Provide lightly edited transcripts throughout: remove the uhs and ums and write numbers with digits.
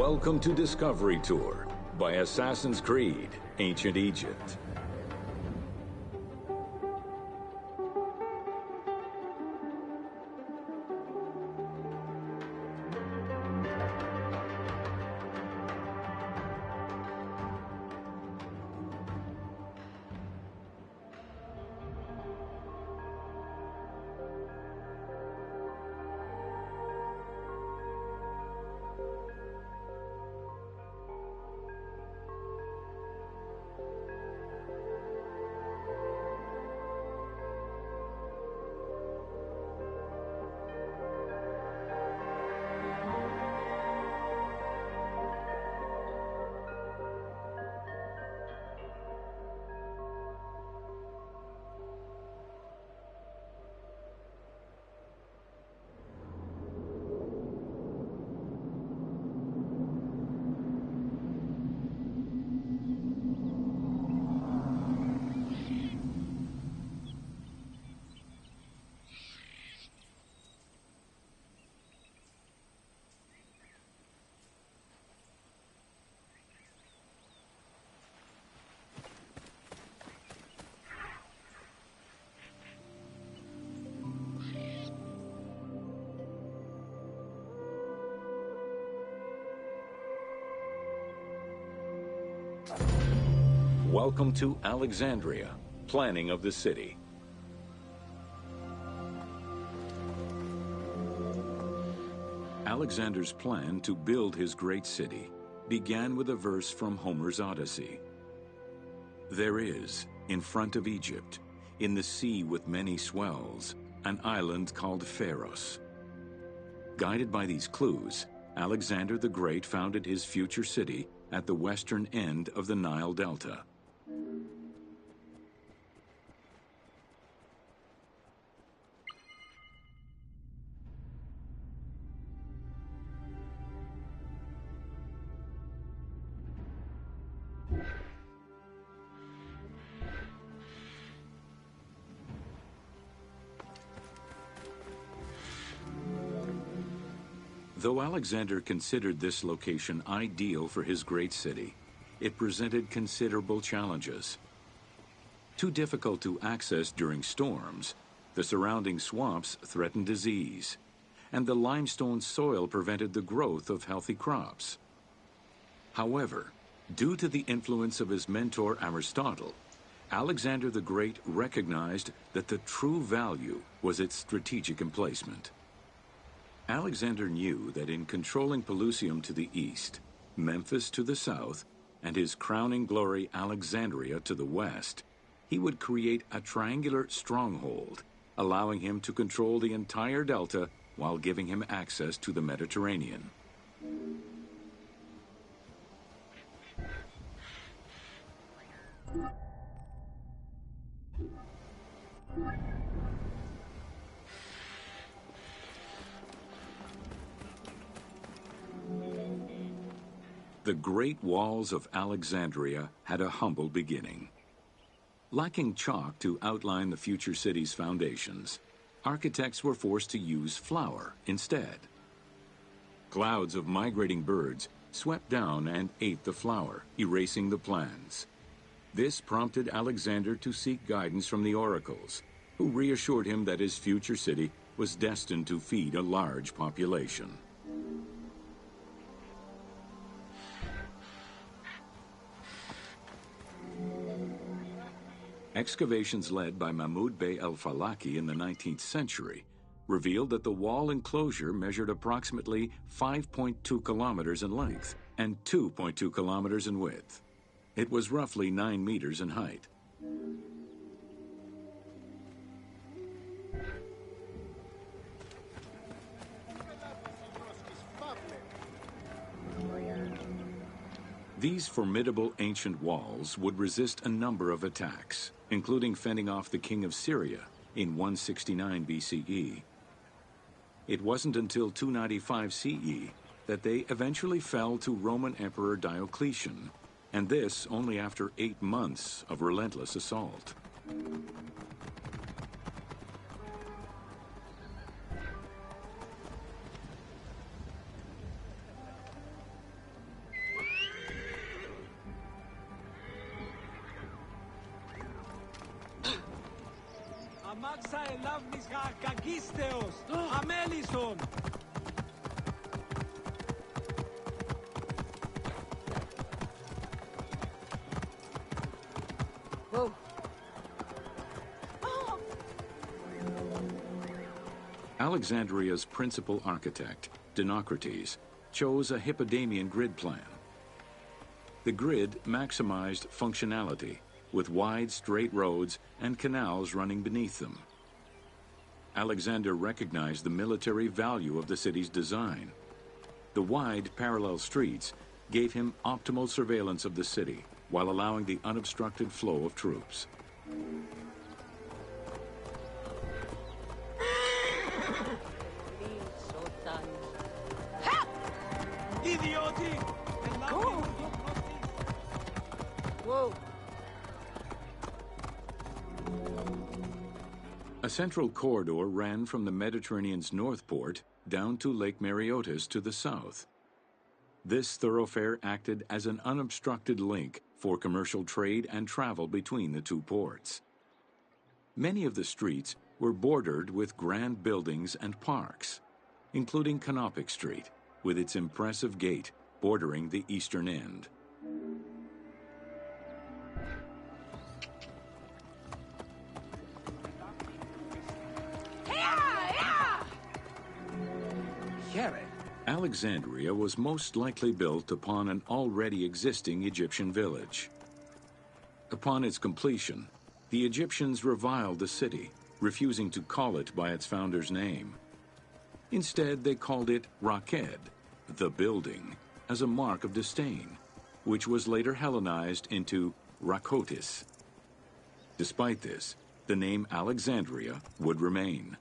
Welcome to Discovery Tour by Assassin's Creed: Ancient Egypt. Welcome to Alexandria, planning of the city. Alexander's plan to build his great city began with a verse from Homer's Odyssey. There is, in front of Egypt, in the sea with many swells, an island called Pharos. Guided by these clues, Alexander the Great founded his future city at the western end of the Nile Delta. Though Alexander considered this location ideal for his great city, it presented considerable challenges. Too difficult to access during storms, the surrounding swamps threatened disease, and the limestone soil prevented the growth of healthy crops. However, due to the influence of his mentor Aristotle, Alexander the Great recognized that the true value was its strategic emplacement. Alexander knew that in controlling Pelusium to the east, Memphis to the south, and his crowning glory Alexandria to the west, he would create a triangular stronghold, allowing him to control the entire delta while giving him access to the Mediterranean. The Great Walls of Alexandria had a humble beginning. Lacking chalk to outline the future city's foundations, architects were forced to use flour instead. Clouds of migrating birds swept down and ate the flour, erasing the plans. This prompted Alexander to seek guidance from the oracles, who reassured him that his future city was destined to feed a large population. Excavations led by Mahmud Bey el-Falaki in the 19th century revealed that the wall enclosure measured approximately 5.2 kilometers in length and 2.2 kilometers in width. It was roughly 9 meters in height. These formidable ancient walls would resist a number of attacks, including fending off the king of Syria in 169 BCE. It wasn't until 295 CE that they eventually fell to Roman Emperor Diocletian, and this only after 8 months of relentless assault. Maxa elavnis kagisteos, amelison. Whoa. Alexandria's principal architect, Dinocrates, chose a Hippodamian grid plan. The grid maximized functionality, with wide, straight roads and canals running beneath them. Alexander recognized the military value of the city's design. The wide, parallel streets gave him optimal surveillance of the city, while allowing the unobstructed flow of troops. Idioti! Go! Whoa. A central corridor ran from the Mediterranean's north port down to Lake Mareotis to the south. This thoroughfare acted as an unobstructed link for commercial trade and travel between the two ports. Many of the streets were bordered with grand buildings and parks, including Canopic Street, with its impressive gate bordering the eastern end. Alexandria was most likely built upon an already existing Egyptian village. Upon its completion, the Egyptians reviled the city, refusing to call it by its founder's name. Instead, they called it Raked, the building, as a mark of disdain, which was later Hellenized into Rakotis. Despite this, the name Alexandria would remain.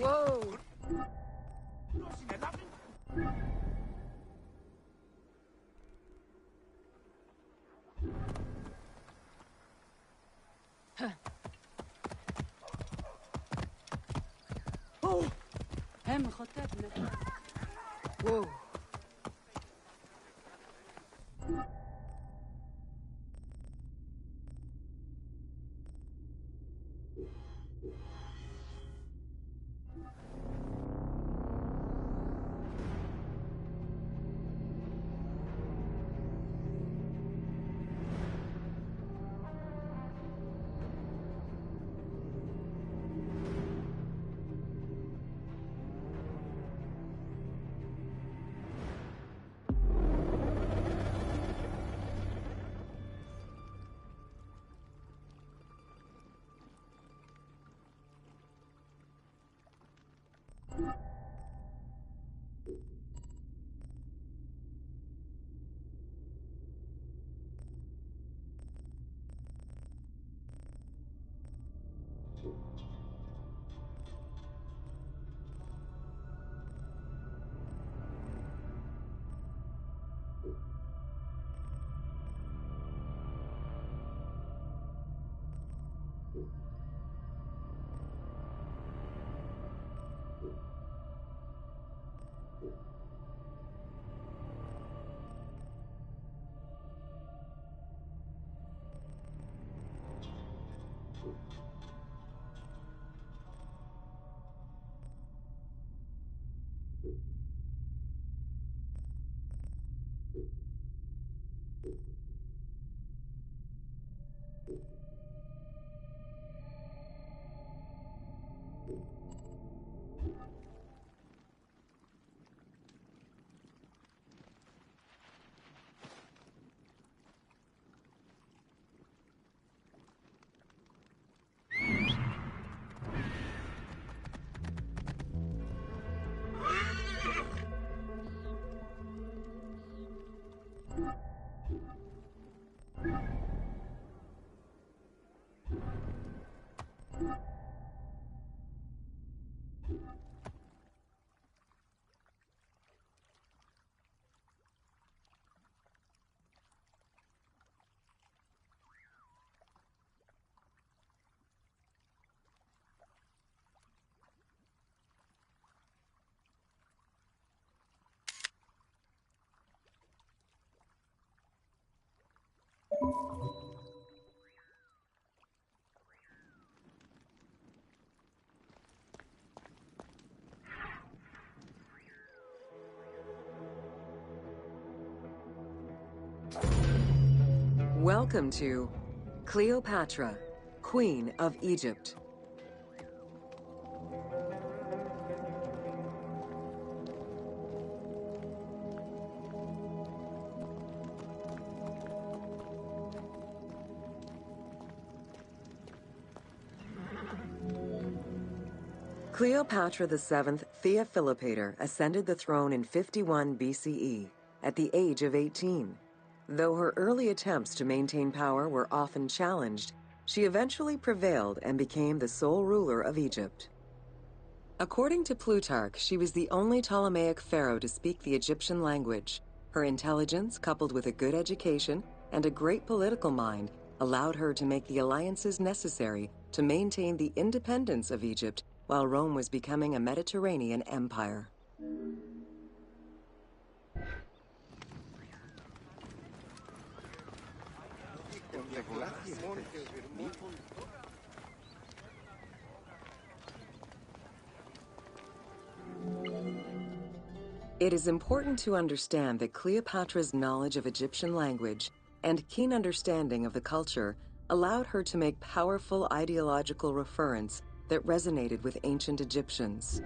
Whoa. Oh. هم خطبنا. Whoa. Welcome to Cleopatra, Queen of Egypt. Cleopatra VII Theophilopator ascended the throne in 51 BCE at the age of 18. Though her early attempts to maintain power were often challenged, she eventually prevailed and became the sole ruler of Egypt. According to Plutarch, she was the only Ptolemaic pharaoh to speak the Egyptian language. Her intelligence, coupled with a good education and a great political mind, allowed her to make the alliances necessary to maintain the independence of Egypt while Rome was becoming a Mediterranean empire. It is important to understand that Cleopatra's knowledge of Egyptian language and keen understanding of the culture allowed her to make powerful ideological reference that resonated with ancient Egyptians.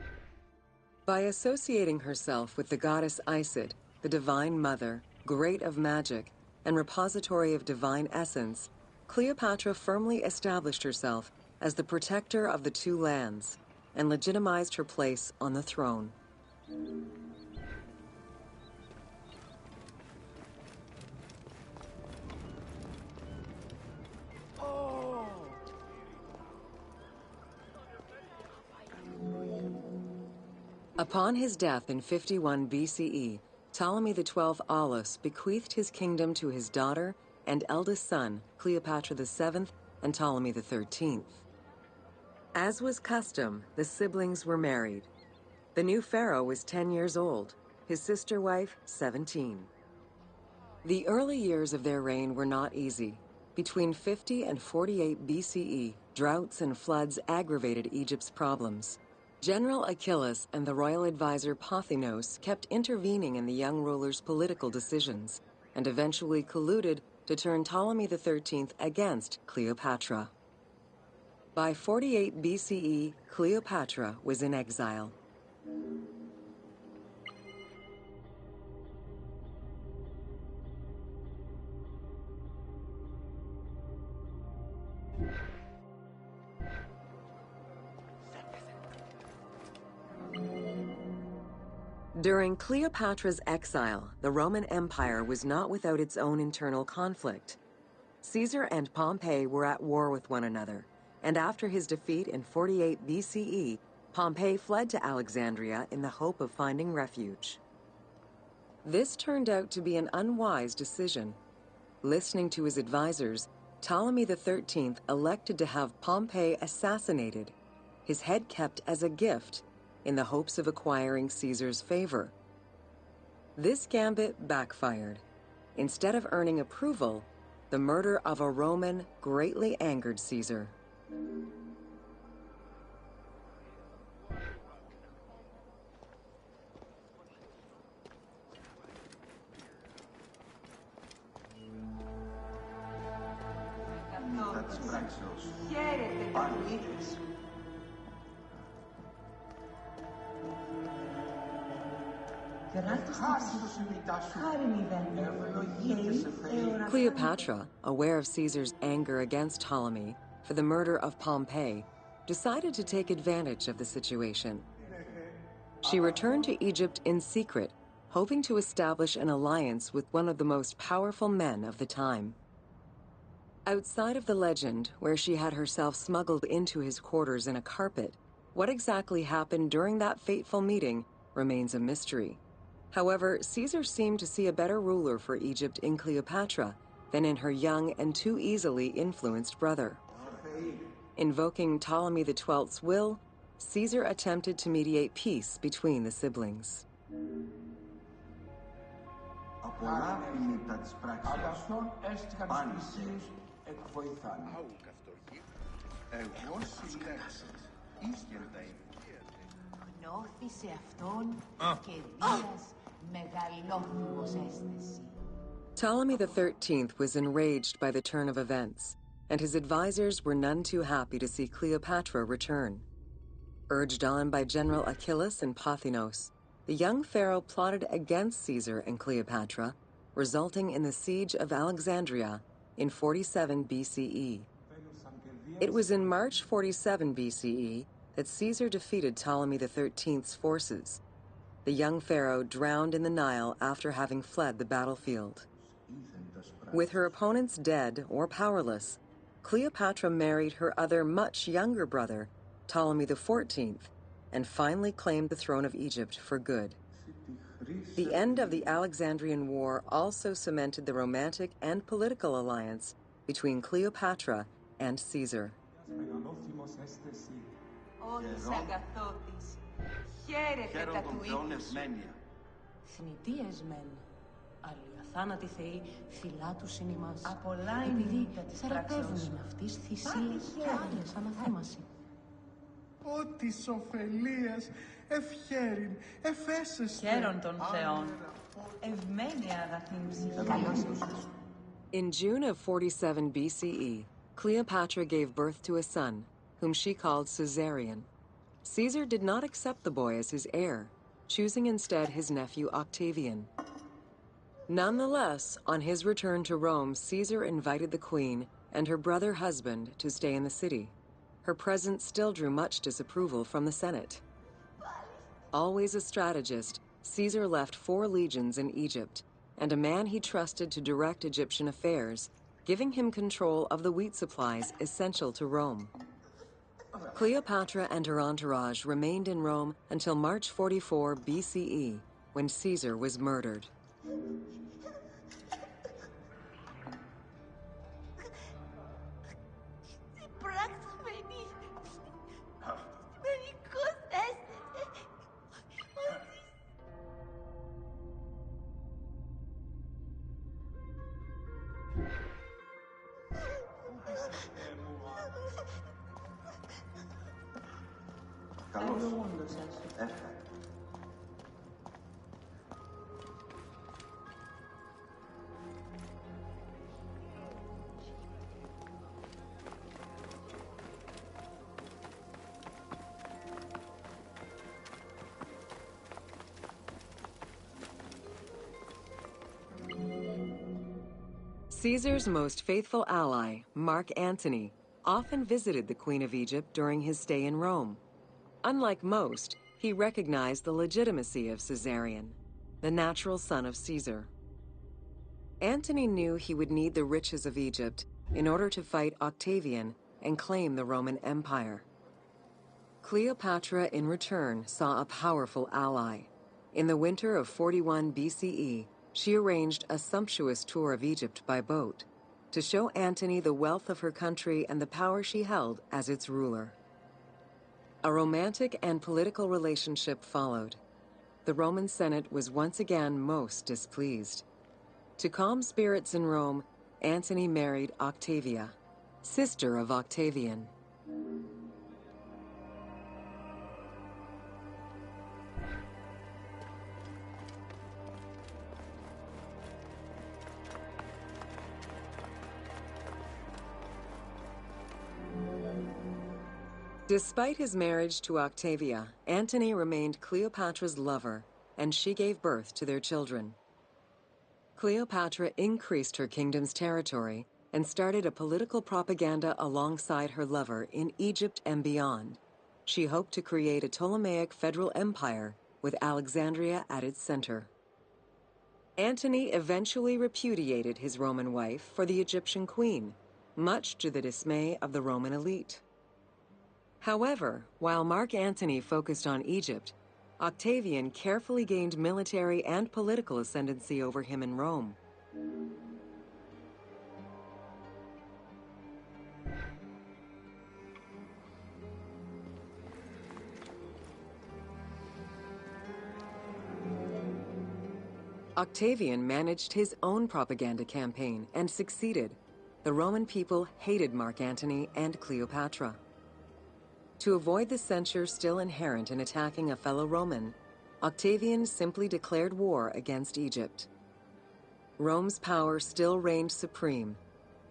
By associating herself with the goddess Isis, the Divine Mother, Great of Magic, and repository of divine essence, Cleopatra firmly established herself as the protector of the two lands and legitimized her place on the throne. Upon his death in 51 BCE, Ptolemy XII Aulus bequeathed his kingdom to his daughter and eldest son, Cleopatra VII and Ptolemy XIII. As was custom, the siblings were married. The new pharaoh was 10 years old, his sister wife 17. The early years of their reign were not easy. Between 50 and 48 BCE, droughts and floods aggravated Egypt's problems. General Achillas and the royal advisor Pothinos kept intervening in the young ruler's political decisions, and eventually colluded to turn Ptolemy XIII against Cleopatra. By 48 BCE, Cleopatra was in exile. During Cleopatra's exile, the Roman Empire was not without its own internal conflict. Caesar and Pompey were at war with one another, and after his defeat in 48 BCE, Pompey fled to Alexandria in the hope of finding refuge. This turned out to be an unwise decision. Listening to his advisors, Ptolemy XIII elected to have Pompey assassinated, his head kept as a gift, in the hopes of acquiring Caesar's favor. This gambit backfired. Instead of earning approval, the murder of a Roman greatly angered Caesar. Cleopatra, aware of Caesar's anger against Ptolemy for the murder of Pompey, decided to take advantage of the situation. She returned to Egypt in secret hoping to establish an alliance with one of the most powerful men of the time. Outside of the legend, where she had herself smuggled into his quarters in a carpet, what exactly happened during that fateful meeting remains a mystery. However, Caesar seemed to see a better ruler for Egypt in Cleopatra than in her young and too easily influenced brother. Invoking Ptolemy XII's will, Caesar attempted to mediate peace between the siblings. Αγαθόν έστιχαν στους θυσίους εκβοηθάνε. Εγώ συλλέξεις, ίσχυν τα Γνώθησε αυτόν και δίας μεγαλόθυμος αίσθηση. Ptolemy XIII was enraged by the turn of events, and his advisors were none too happy to see Cleopatra return. Urged on by General Achillas and Pothinos, the young pharaoh plotted against Caesar and Cleopatra, resulting in the siege of Alexandria in 47 BCE. It was in March 47 BCE that Caesar defeated Ptolemy XIII's forces. The young pharaoh drowned in the Nile after having fled the battlefield. With her opponents dead or powerless, Cleopatra married her other much younger brother, Ptolemy XIV, and finally claimed the throne of Egypt for good. The end of the Alexandrian War also cemented the romantic and political alliance between Cleopatra and Caesar. Όλης αγαθότης, χαίρετε τα του ύπνου σου. Θνητείες μεν, άλλοι αθάνατοι θεοί φυλάτους είναι ημάς. Απολά είναι δίτα της θεραπεύουν με αυτής θυσίες και άλλες αναθέμαση. Ότι ωφελίας, ευχέριν, εφέσεστε. Χαίρον των θεών, ευμένη αγαθήν ψυχή. Καλώς ήρθες. In June of 47 BCE, Cleopatra gave birth to a son, whom she called Caesarion. Caesar did not accept the boy as his heir, choosing instead his nephew Octavian. Nonetheless, on his return to Rome, Caesar invited the queen and her brother husband to stay in the city. Her presence still drew much disapproval from the Senate. Always a strategist, Caesar left 4 legions in Egypt, and a man he trusted to direct Egyptian affairs, giving him control of the wheat supplies essential to Rome. Cleopatra and her entourage remained in Rome until March 44 BCE, when Caesar was murdered. Καλώς. Έφτανε. Caesar's most faithful ally, Mark Antony, often visited the Queen of Egypt during his stay in Rome. Unlike most, he recognized the legitimacy of Caesarion, the natural son of Caesar. Antony knew he would need the riches of Egypt in order to fight Octavian and claim the Roman Empire. Cleopatra, in return, saw a powerful ally. In the winter of 41 BCE, she arranged a sumptuous tour of Egypt by boat to show Antony the wealth of her country and the power she held as its ruler. A romantic and political relationship followed. The Roman Senate was once again most displeased. To calm spirits in Rome, Antony married Octavia, sister of Octavian. Despite his marriage to Octavia, Antony remained Cleopatra's lover, and she gave birth to their children. Cleopatra increased her kingdom's territory and started a political propaganda alongside her lover in Egypt and beyond. She hoped to create a Ptolemaic federal empire with Alexandria at its center. Antony eventually repudiated his Roman wife for the Egyptian queen, much to the dismay of the Roman elite. However, while Mark Antony focused on Egypt, Octavian carefully gained military and political ascendancy over him in Rome. Octavian managed his own propaganda campaign and succeeded. The Roman people hated Mark Antony and Cleopatra. To avoid the censure still inherent in attacking a fellow Roman, Octavian simply declared war against Egypt. Rome's power still reigned supreme.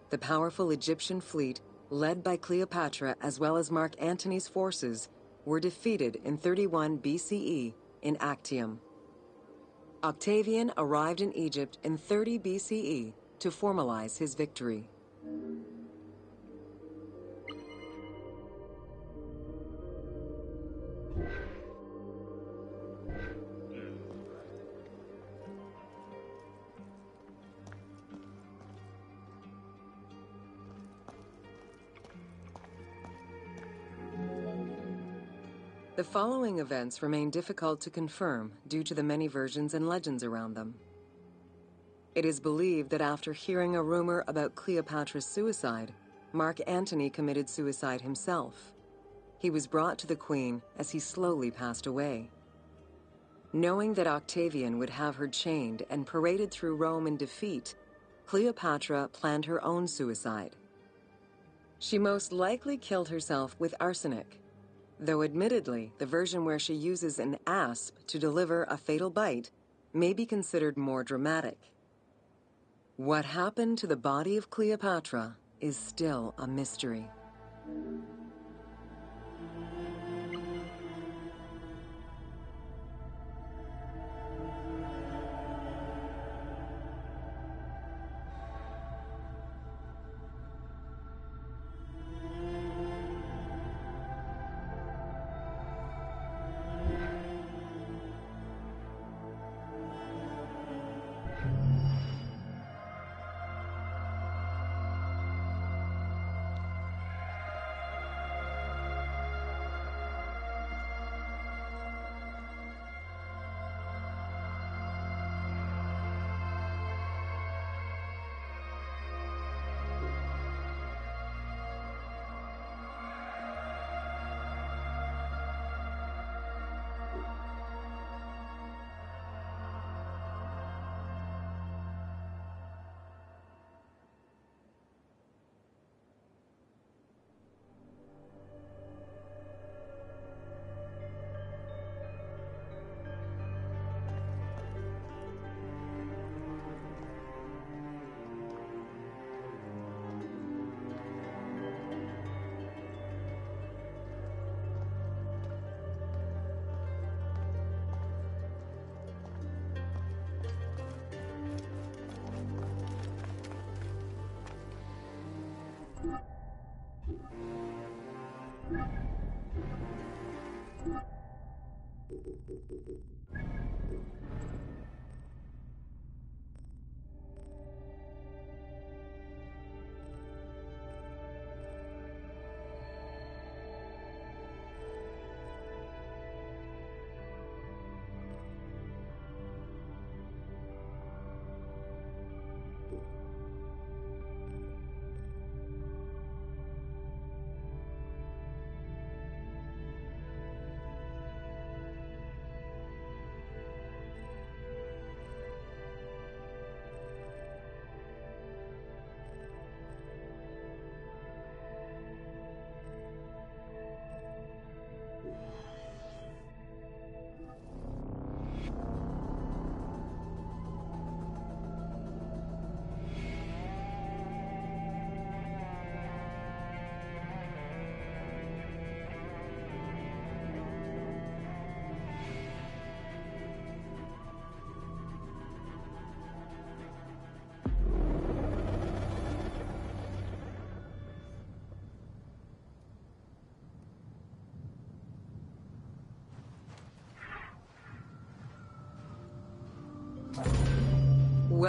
The powerful Egyptian fleet, led by Cleopatra as well as Mark Antony's forces, were defeated in 31 BCE in Actium. Octavian arrived in Egypt in 30 BCE to formalize his victory. The following events remain difficult to confirm due to the many versions and legends around them. It is believed that after hearing a rumor about Cleopatra's suicide, Mark Antony committed suicide himself. He was brought to the queen as he slowly passed away. Knowing that Octavian would have her chained and paraded through Rome in defeat, Cleopatra planned her own suicide. She most likely killed herself with arsenic, though admittedly, the version where she uses an asp to deliver a fatal bite may be considered more dramatic. What happened to the body of Cleopatra is still a mystery.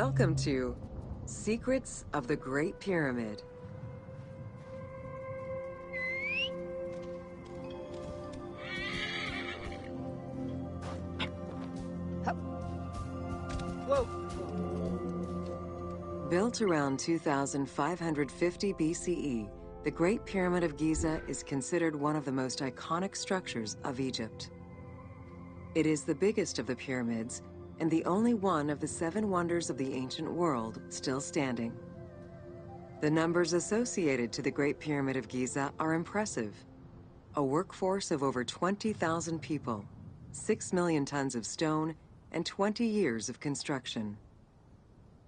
Welcome to Secrets of the Great Pyramid. Whoa. Built around 2550 BCE, the Great Pyramid of Giza is considered one of the most iconic structures of Egypt. It is the biggest of the pyramids and the only one of the 7 wonders of the ancient world still standing. The numbers associated to the Great Pyramid of Giza are impressive. A workforce of over 20,000 people, 6 million tons of stone, and 20 years of construction.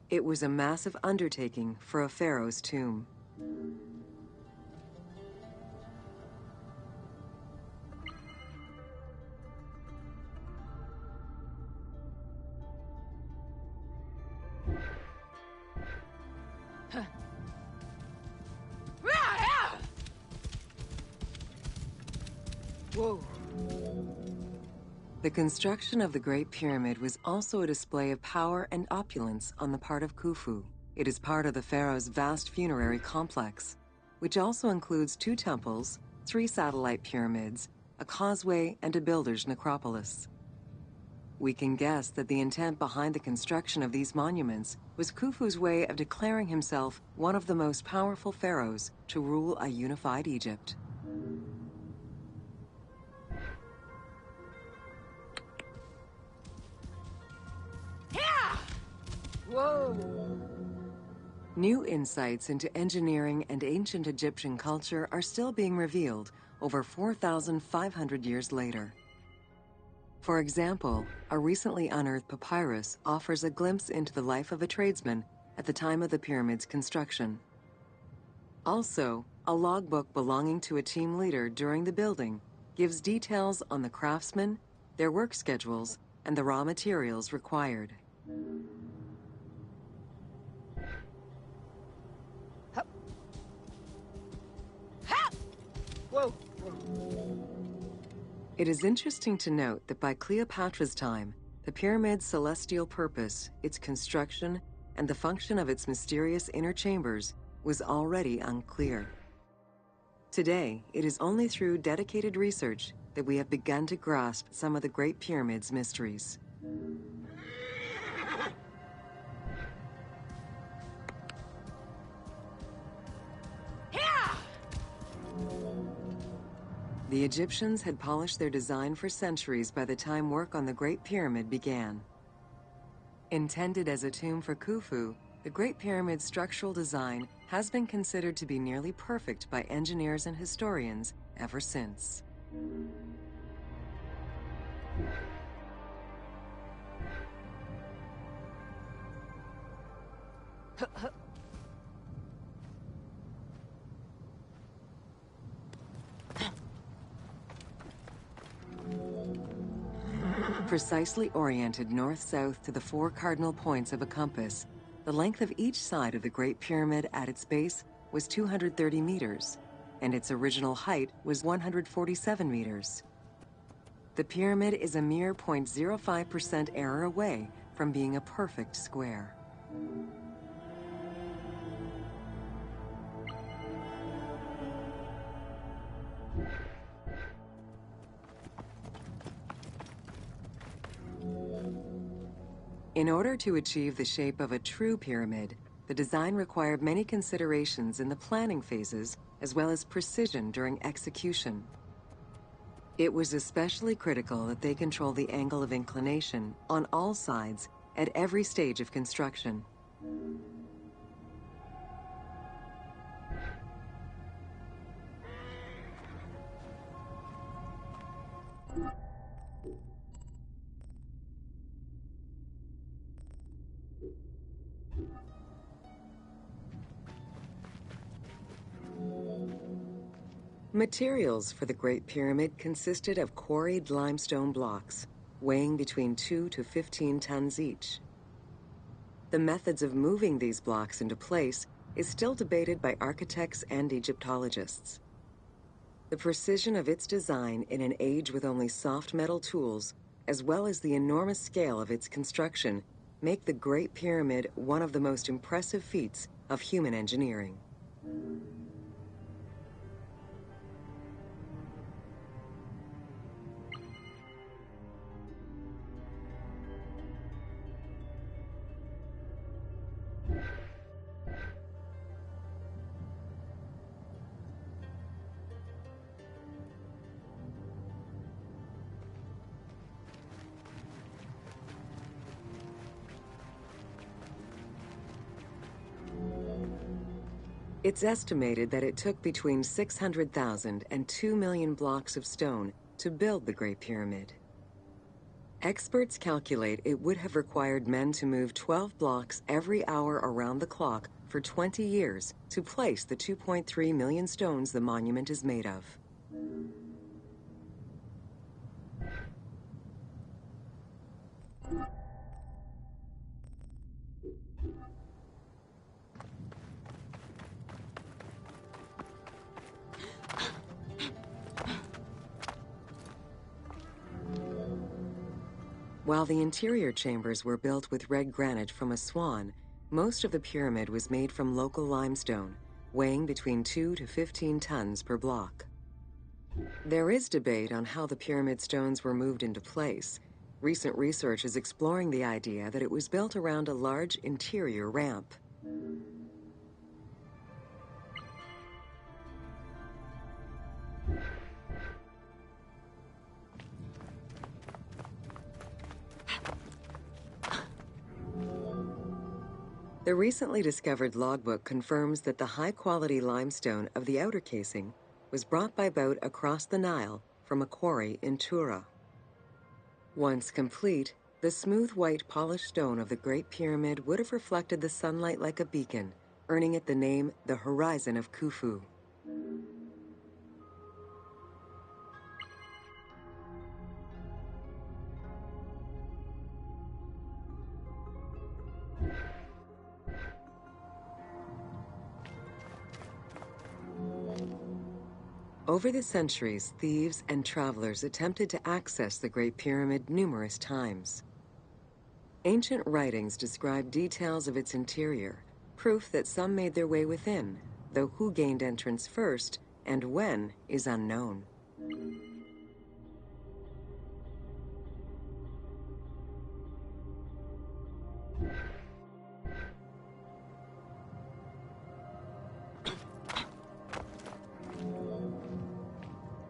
It was a massive undertaking for a pharaoh's tomb. Whoa. The construction of the Great Pyramid was also a display of power and opulence on the part of Khufu. It is part of the pharaoh's vast funerary complex, which also includes 2 temples, 3 satellite pyramids, a causeway, and a builder's necropolis. We can guess that the intent behind the construction of these monuments was Khufu's way of declaring himself one of the most powerful pharaohs to rule a unified Egypt. Whoa. New insights into engineering and ancient Egyptian culture are still being revealed over 4,500 years later. For example, a recently unearthed papyrus offers a glimpse into the life of a tradesman at the time of the pyramid's construction. Also, a logbook belonging to a team leader during the building gives details on the craftsmen, their work schedules, and the raw materials required. Whoa. It is interesting to note that by Cleopatra's time, the pyramid's celestial purpose, its construction, and the function of its mysterious inner chambers was already unclear. Today, it is only through dedicated research that we have begun to grasp some of the Great Pyramid's mysteries. The Egyptians had polished their design for centuries by the time work on the Great Pyramid began. Intended as a tomb for Khufu, the Great Pyramid's structural design has been considered to be nearly perfect by engineers and historians ever since. Precisely oriented north-south to the 4 cardinal points of a compass, the length of each side of the Great Pyramid at its base was 230 meters, and its original height was 147 meters. The pyramid is a mere 0.05% error away from being a perfect square. In order to achieve the shape of a true pyramid, the design required many considerations in the planning phases as well as precision during execution. It was especially critical that they control the angle of inclination on all sides at every stage of construction. Materials for the Great Pyramid consisted of quarried limestone blocks, weighing between 2 to 15 tons each. The methods of moving these blocks into place is still debated by architects and Egyptologists. The precision of its design in an age with only soft metal tools, as well as the enormous scale of its construction, make the Great Pyramid one of the most impressive feats of human engineering. It's estimated that it took between 600,000 and 2 million blocks of stone to build the Great Pyramid. Experts calculate it would have required men to move 12 blocks every hour around the clock for 20 years to place the 2.3 million stones the monument is made of. While the interior chambers were built with red granite from Aswan, most of the pyramid was made from local limestone, weighing between 2 to 15 tons per block. There is debate on how the pyramid stones were moved into place. Recent research is exploring the idea that it was built around a large interior ramp. The recently discovered logbook confirms that the high-quality limestone of the outer casing was brought by boat across the Nile from a quarry in Tura. Once complete, the smooth white polished stone of the Great Pyramid would have reflected the sunlight like a beacon, earning it the name the Horizon of Khufu. Over the centuries, thieves and travelers attempted to access the Great Pyramid numerous times. Ancient writings describe details of its interior, proof that some made their way within, though who gained entrance first and when is unknown.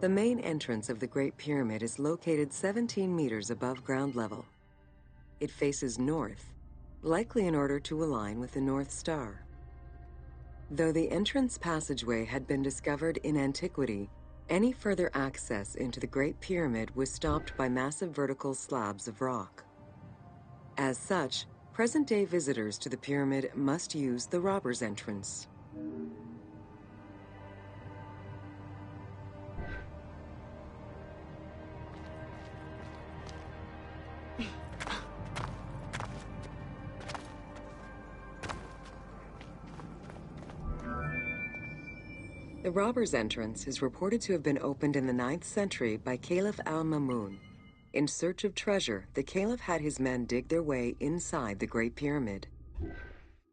The main entrance of the Great Pyramid is located 17 meters above ground level. It faces north, likely in order to align with the North Star. Though the entrance passageway had been discovered in antiquity, any further access into the Great Pyramid was stopped by massive vertical slabs of rock. As such, present-day visitors to the pyramid must use the robber's entrance. The robber's entrance is reported to have been opened in the 9th century by Caliph al-Mamun. In search of treasure, the Caliph had his men dig their way inside the Great Pyramid.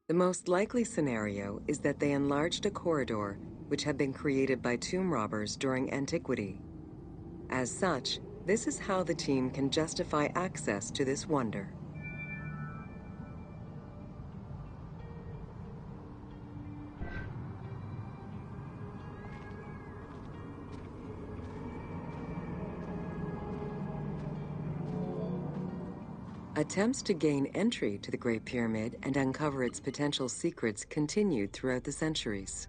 The most likely scenario is that they enlarged a corridor which had been created by tomb robbers during antiquity. As such, this is how the team can justify access to this wonder. Attempts to gain entry to the Great Pyramid and uncover its potential secrets continued throughout the centuries.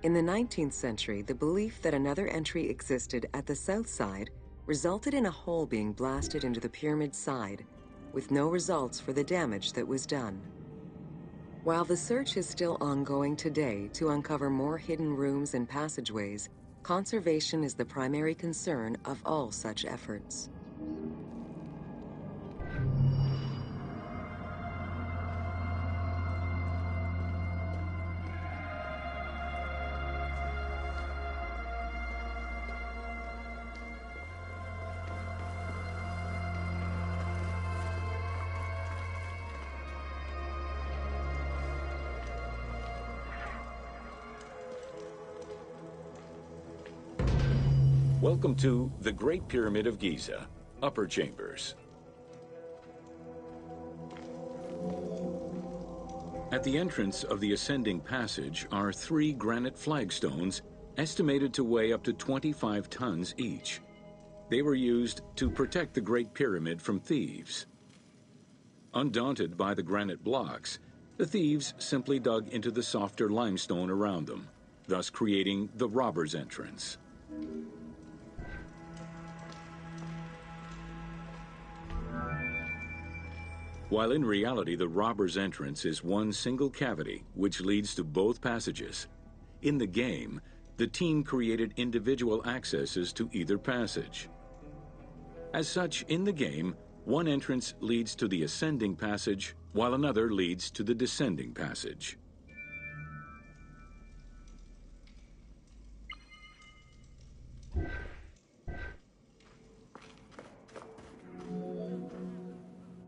In the 19th century, the belief that another entry existed at the south side resulted in a hole being blasted into the pyramid's side, with no results for the damage that was done. While the search is still ongoing today to uncover more hidden rooms and passageways, conservation is the primary concern of all such efforts. Welcome to the Great Pyramid of Giza, Upper Chambers. At the entrance of the ascending passage are 3 granite flagstones estimated to weigh up to 25 tons each. They were used to protect the Great Pyramid from thieves. Undaunted by the granite blocks, the thieves simply dug into the softer limestone around them, thus creating the robber's entrance. While in reality the robber's entrance is one single cavity which leads to both passages, in the game, the team created individual accesses to either passage. As such, in the game, one entrance leads to the ascending passage, while another leads to the descending passage.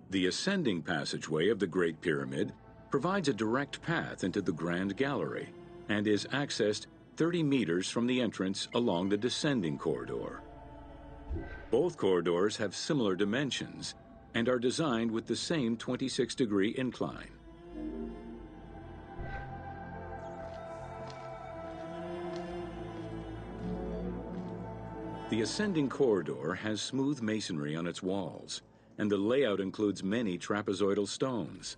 The ascending passageway of the Great Pyramid provides a direct path into the Grand Gallery and is accessed 30 meters from the entrance along the descending corridor. Both corridors have similar dimensions and are designed with the same 26-degree incline. The ascending corridor has smooth masonry on its walls, and the layout includes many trapezoidal stones.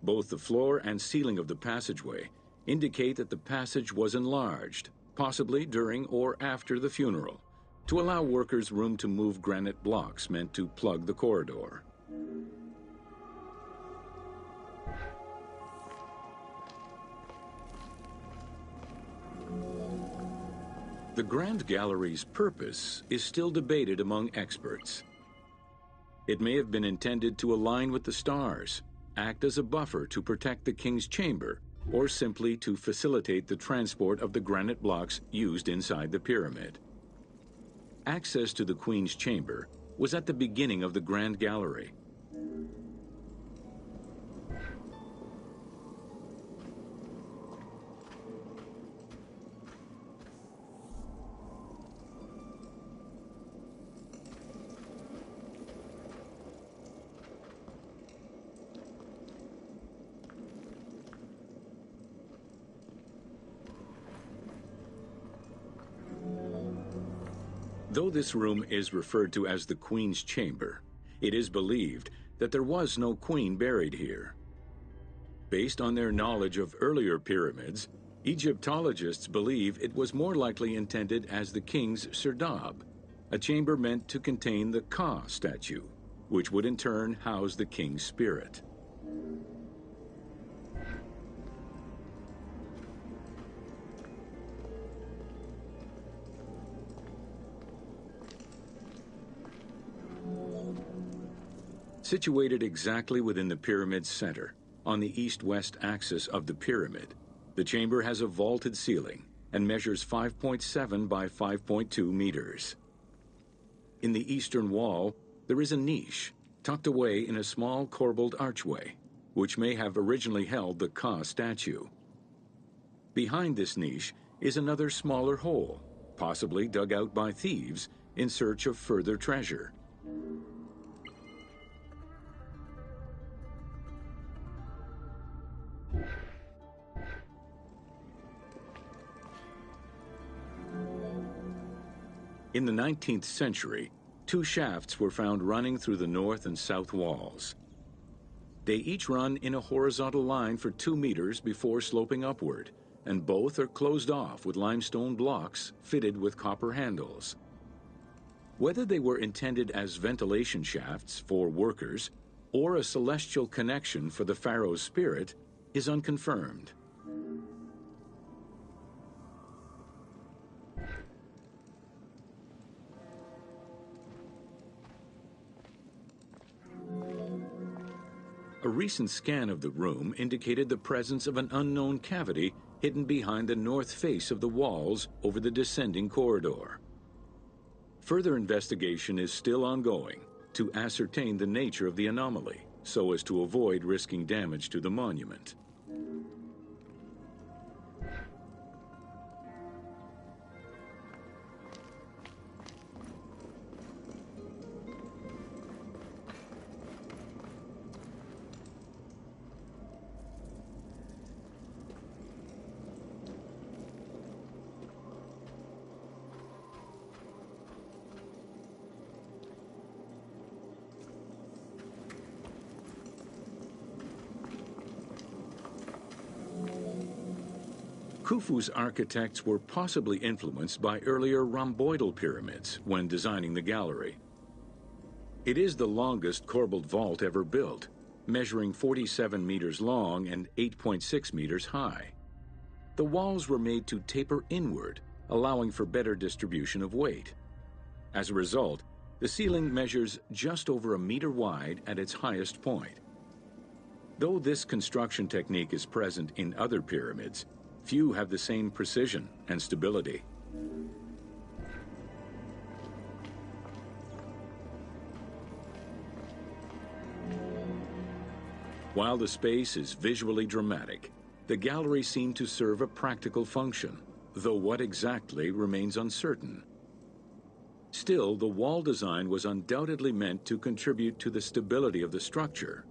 Both the floor and ceiling of the passageway indicate that the passage was enlarged, possibly during or after the funeral, to allow workers room to move granite blocks meant to plug the corridor. The Grand Gallery's purpose is still debated among experts. It may have been intended to align with the stars, act as a buffer to protect the king's chamber, or simply to facilitate the transport of the granite blocks used inside the pyramid. Access to the queen's chamber was at the beginning of the Grand Gallery. Though this room is referred to as the Queen's Chamber, it is believed that there was no queen buried here. Based on their knowledge of earlier pyramids, Egyptologists believe it was more likely intended as the king's serdab, a chamber meant to contain the Ka statue, which would in turn house the king's spirit. Situated exactly within the pyramid's center, on the east-west axis of the pyramid, the chamber has a vaulted ceiling and measures 5.7 by 5.2 meters. In the eastern wall, there is a niche, tucked away in a small corbelled archway, which may have originally held the Ka statue. Behind this niche is another smaller hole, possibly dug out by thieves in search of further treasure. In the 19th century, 2 shafts were found running through the north and south walls. They each run in a horizontal line for 2 meters before sloping upward, and both are closed off with limestone blocks fitted with copper handles. Whether they were intended as ventilation shafts for workers or a celestial connection for the pharaoh's spirit is unconfirmed. A recent scan of the room indicated the presence of an unknown cavity hidden behind the north face of the walls over the descending corridor. Further investigation is still ongoing to ascertain the nature of the anomaly, so as to avoid risking damage to the monument. Khufu's architects were possibly influenced by earlier rhomboidal pyramids when designing the gallery. It is the longest corbelled vault ever built, measuring 47 meters long and 8.6 meters high. The walls were made to taper inward, allowing for better distribution of weight. As a result, the ceiling measures just over a meter wide at its highest point. Though this construction technique is present in other pyramids, few have the same precision and stability. While the space is visually dramatic, the gallery seemed to serve a practical function, though what exactly remains uncertain. Still, the wall design was undoubtedly meant to contribute to the stability of the structure,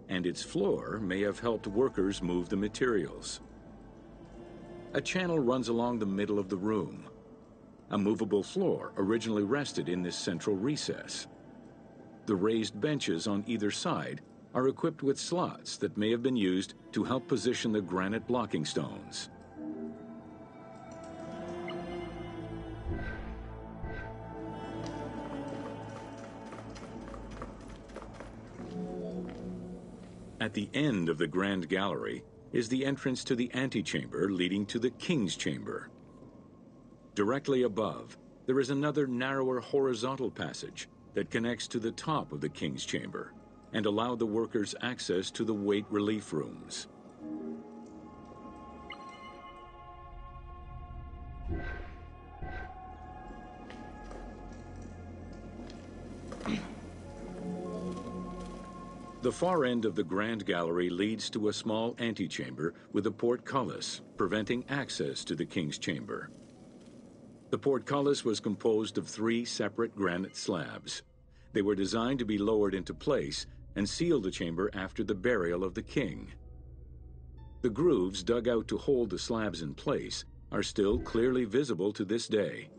and its floor may have helped workers move the materials. A channel runs along the middle of the room. A movable floor originally rested in this central recess. The raised benches on either side are equipped with slots that may have been used to help position the granite blocking stones. At the end of the Grand Gallery is the entrance to the antechamber leading to the King's Chamber. Directly above, there is another narrower horizontal passage that connects to the top of the King's Chamber and allow the workers access to the weight relief rooms. The far end of the Grand Gallery leads to a small antechamber with a portcullis, preventing access to the King's Chamber. The portcullis was composed of 3 separate granite slabs. They were designed to be lowered into place and seal the chamber after the burial of the king. The grooves dug out to hold the slabs in place are still clearly visible to this day.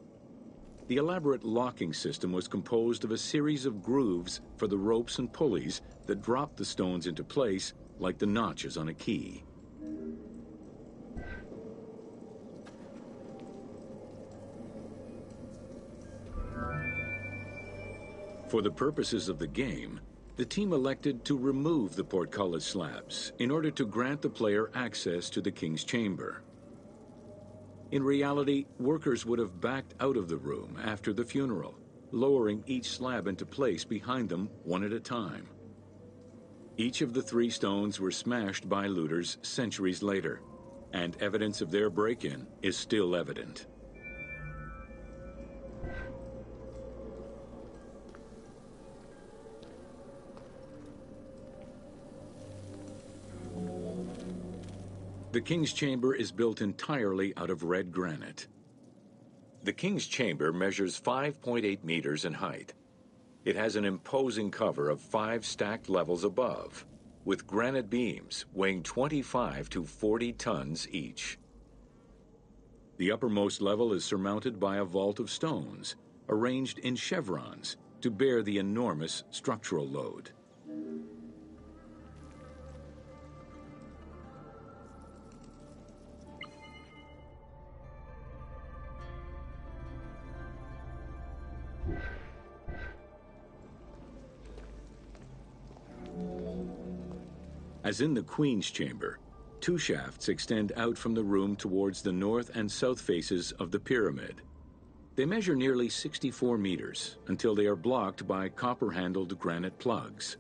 The elaborate locking system was composed of a series of grooves for the ropes and pulleys that dropped the stones into place like the notches on a key. For the purposes of the game, the team elected to remove the portcullis slabs in order to grant the player access to the King's Chamber. In reality, workers would have backed out of the room after the funeral, lowering each slab into place behind them one at a time. Each of the 3 stones were smashed by looters centuries later, and evidence of their break-in is still evident. The King's Chamber is built entirely out of red granite. The King's Chamber measures 5.8 meters in height. It has an imposing cover of 5 stacked levels above, with granite beams weighing 25 to 40 tons each. The uppermost level is surmounted by a vault of stones, arranged in chevrons to bear the enormous structural load. As in the Queen's Chamber, 2 shafts extend out from the room towards the north and south faces of the pyramid. They measure nearly 64 meters until they are blocked by copper-handled granite plugs.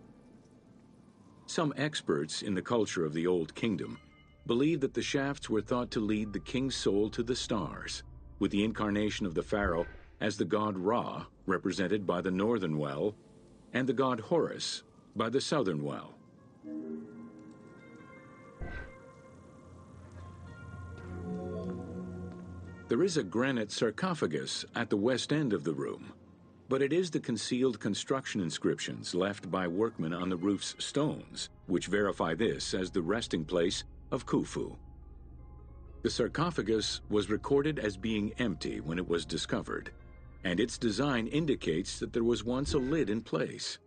Some experts in the culture of the Old Kingdom believe that the shafts were thought to lead the king's soul to the stars, with the incarnation of the pharaoh as the god Ra, represented by the northern well, and the god Horus by the southern well. There is a granite sarcophagus at the west end of the room, but it is the concealed construction inscriptions left by workmen on the roof's stones which verify this as the resting place of Khufu. The sarcophagus was recorded as being empty when it was discovered, and its design indicates that there was once a lid in place.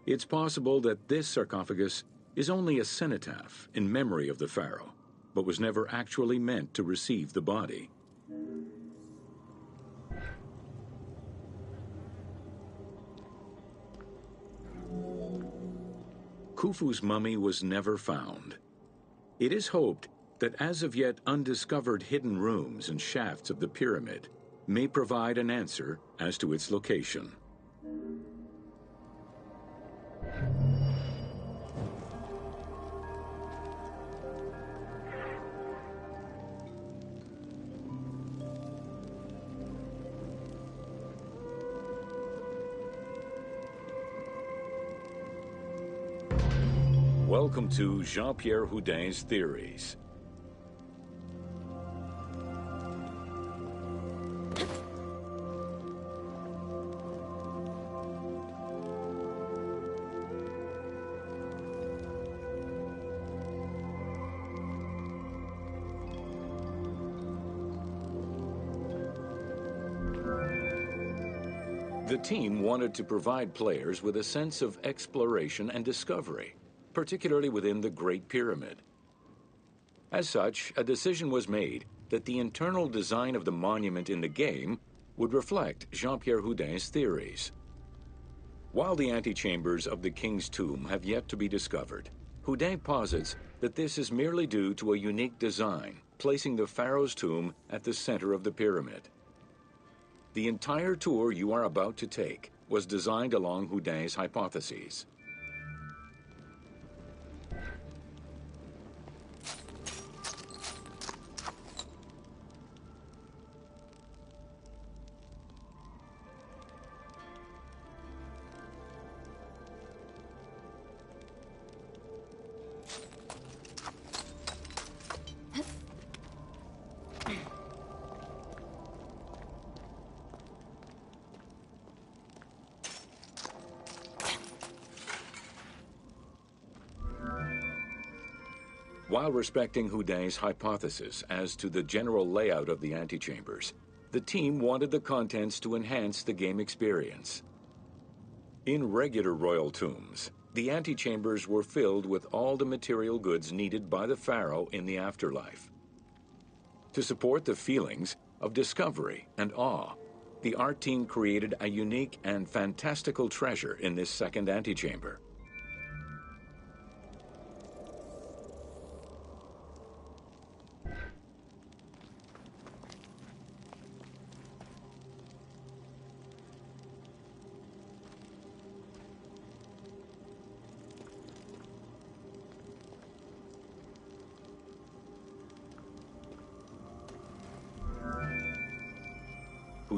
It's possible that this sarcophagus is only a cenotaph in memory of the pharaoh, but was never actually meant to receive the body. Khufu's mummy was never found. It is hoped that as of yet undiscovered hidden rooms and shafts of the pyramid may provide an answer as to its location. Welcome to Jean-Pierre Houdin's Theories. The team wanted to provide players with a sense of exploration and discovery, particularly within the Great Pyramid. As such, a decision was made that the internal design of the monument in the game would reflect Jean-Pierre Houdin's theories. While the antechambers of the King's Tomb have yet to be discovered, Houdin posits that this is merely due to a unique design, placing the pharaoh's tomb at the center of the pyramid. The entire tour you are about to take was designed along Houdin's hypotheses. While respecting Houdin's hypothesis as to the general layout of the antechambers, the team wanted the contents to enhance the game experience. In regular royal tombs, the antechambers were filled with all the material goods needed by the pharaoh in the afterlife. To support the feelings of discovery and awe, the art team created a unique and fantastical treasure in this second antechamber.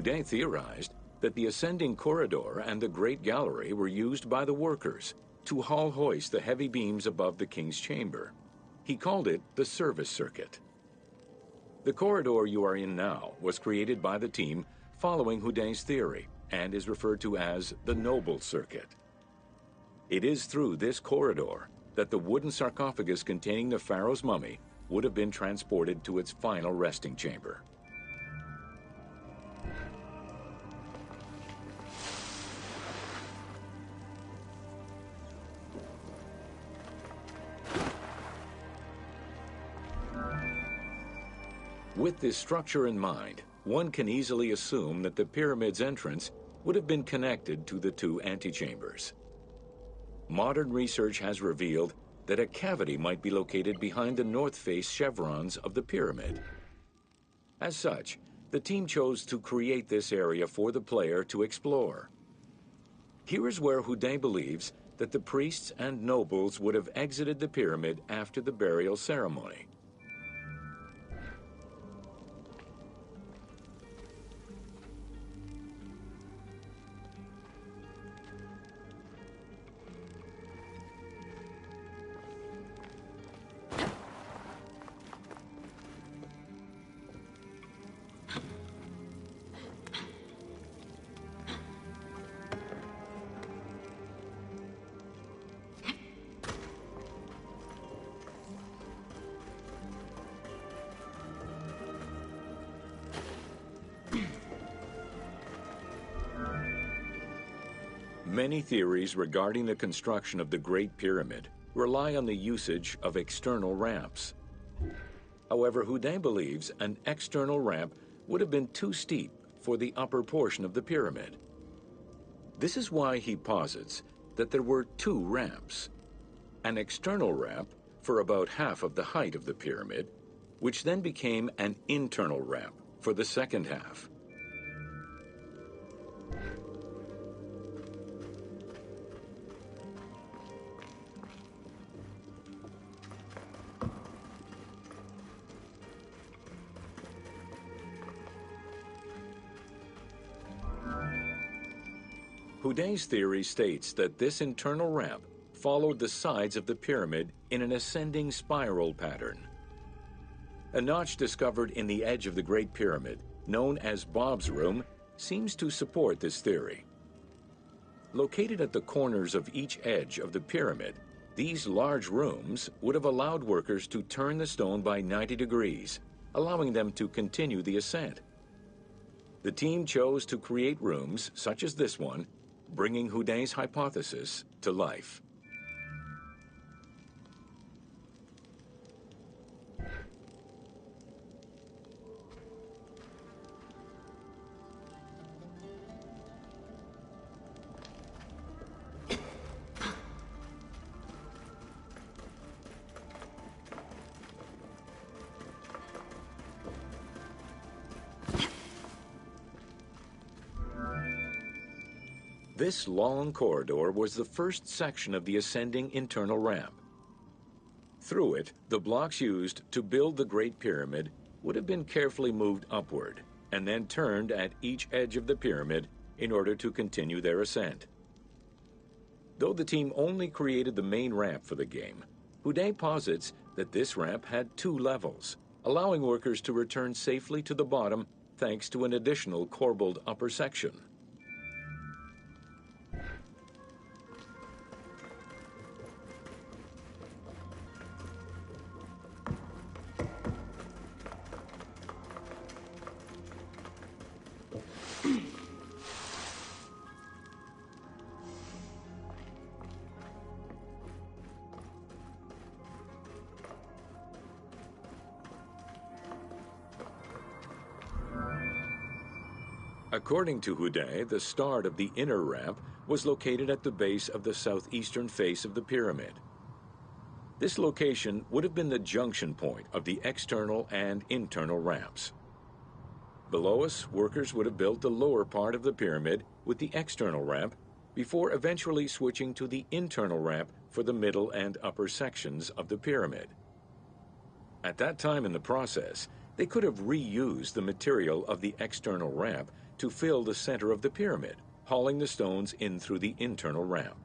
Houdin theorized that the ascending corridor and the Great Gallery were used by the workers to haul hoist the heavy beams above the king's chamber. He called it the service circuit. The corridor you are in now was created by the team following Houdin's theory and is referred to as the Noble Circuit. It is through this corridor that the wooden sarcophagus containing the pharaoh's mummy would have been transported to its final resting chamber. With this structure in mind, one can easily assume that the pyramid's entrance would have been connected to the two antechambers. Modern research has revealed that a cavity might be located behind the north face chevrons of the pyramid. As such, the team chose to create this area for the player to explore. Here is where Houdin believes that the priests and nobles would have exited the pyramid after the burial ceremony. Many theories regarding the construction of the Great Pyramid rely on the usage of external ramps. However, Houdin believes an external ramp would have been too steep for the upper portion of the pyramid. This is why he posits that there were two ramps. An external ramp for about half of the height of the pyramid, which then became an internal ramp for the second half. Houdin's theory states that this internal ramp followed the sides of the pyramid in an ascending spiral pattern. A notch discovered in the edge of the Great Pyramid, known as Bob's Room, seems to support this theory. Located at the corners of each edge of the pyramid, these large rooms would have allowed workers to turn the stone by 90 degrees, allowing them to continue the ascent. The team chose to create rooms such as this one, bringing Houdin's hypothesis to life. This long corridor was the first section of the ascending internal ramp. Through it, the blocks used to build the Great Pyramid would have been carefully moved upward and then turned at each edge of the pyramid in order to continue their ascent. Though the team only created the main ramp for the game, Houdin posits that this ramp had two levels, allowing workers to return safely to the bottom thanks to an additional corbelled upper section. According to Houdin, the start of the inner ramp was located at the base of the southeastern face of the pyramid. This location would have been the junction point of the external and internal ramps. Below us, workers would have built the lower part of the pyramid with the external ramp before eventually switching to the internal ramp for the middle and upper sections of the pyramid. At that time in the process, they could have reused the material of the external ramp to fill the center of the pyramid, hauling the stones in through the internal ramp.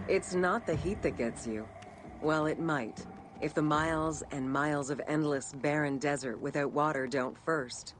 It's not the heat that gets you. Well, it might, if the miles and miles of endless barren desert without water don't first.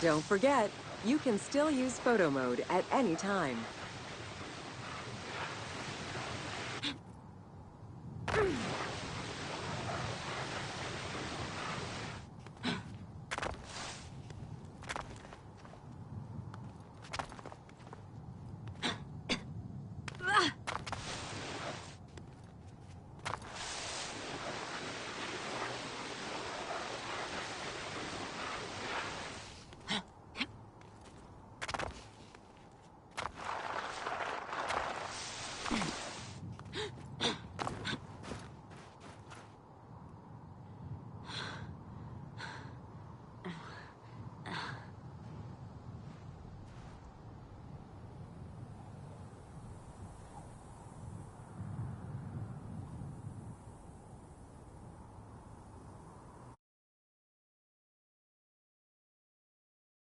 Don't forget, you can still use photo mode at any time.